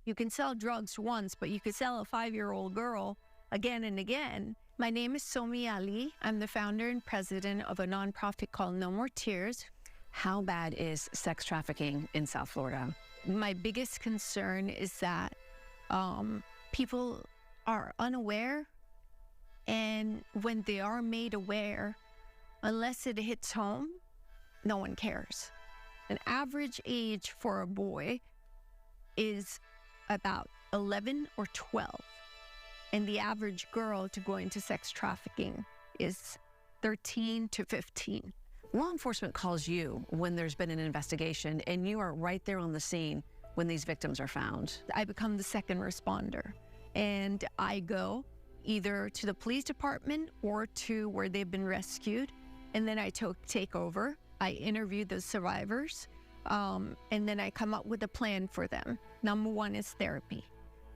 You can sell drugs once, but you could sell a 5-year-old girl again and again. My name is Somi Ali. I'm the founder and president of a nonprofit called No More Tears. How bad is sex trafficking in South Florida? My biggest concern is that people are unaware, and when they are made aware, unless it hits home, no one cares. An average age for a boy is about 11 or 12, and the average girl to go into sex trafficking is 13 to 15. Law enforcement calls you when there's been an investigation, and you are right there on the scene when these victims are found. I become the second responder, and I go either to the police department or to where they've been rescued, and then I take over. I interview the survivors, and then I come up with a plan for them. Number one is therapy.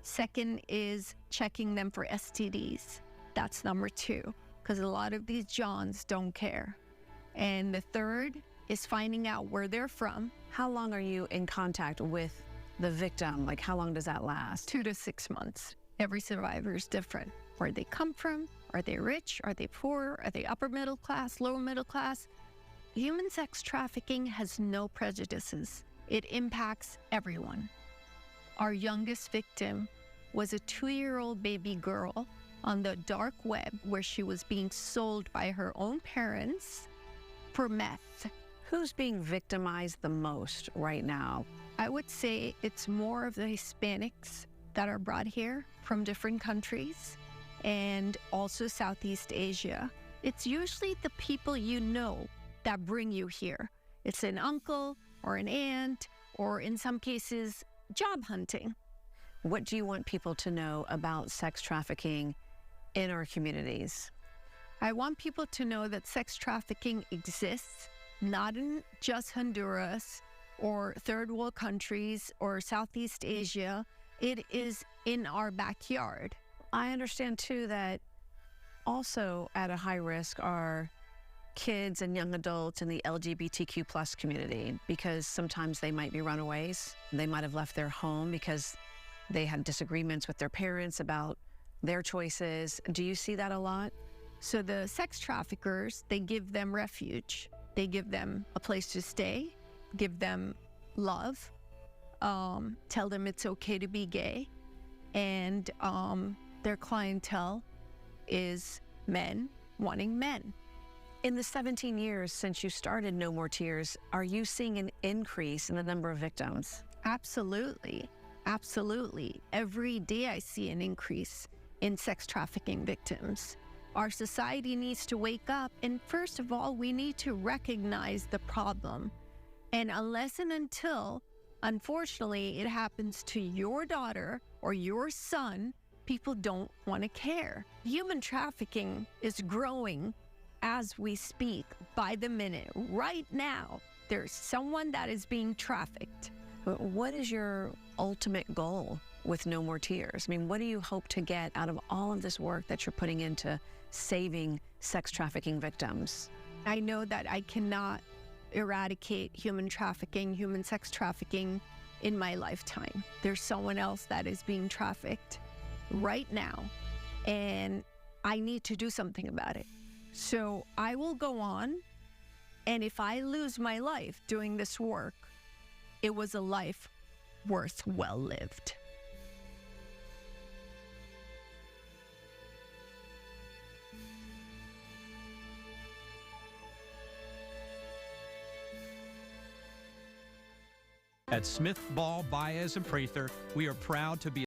Second is checking them for STDs. That's number two, because a lot of these Johns don't care. And the third is finding out where they're from. How long are you in contact with the victim? Like, how long does that last? 2 to 6 months. Every survivor is different. Where they come from, are they rich, are they poor, are they upper middle class, lower middle class? Human sex trafficking has no prejudices. It impacts everyone. Our youngest victim was a 2-year-old baby girl on the dark web where she was being sold by her own parents for meth. Who's being victimized the most right now? I would say it's more of the Hispanics that are brought here from different countries and also Southeast Asia. It's usually the people you know that bring you here. It's an uncle or an aunt, or in some cases, job hunting. What do you want people to know about sex trafficking in our communities? I want people to know that sex trafficking exists, not in just Honduras or third world countries or Southeast Asia. It is in our backyard. I understand too that also at a high risk are kids and young adults in the LGBTQ plus community, because sometimes they might be runaways. They might have left their home because they had disagreements with their parents about their choices. Do you see that a lot? So the sex traffickers, they give them refuge. They give them a place to stay, give them love, tell them it's okay to be gay. And their clientele is men wanting men. In the 17 years since you started No More Tears, are you seeing an increase in the number of victims? Absolutely. Absolutely. Every day I see an increase in sex trafficking victims. Our society needs to wake up, and first of all, we need to recognize the problem. And unless and until, unfortunately, it happens to your daughter or your son, people don't want to care. Human trafficking is growing as we speak, by the minute. Right now, there's someone that is being trafficked. But what is your ultimate goal with No More Tears? I mean, what do you hope to get out of all of this work that you're putting into saving sex trafficking victims? I know that I cannot eradicate human trafficking, human sex trafficking in my lifetime. There's someone else that is being trafficked right now, and I need to do something about it. So I will go on, and if I lose my life doing this work, it was a life worth well lived. At Smith Ball, Baez, and Prather, we are proud to be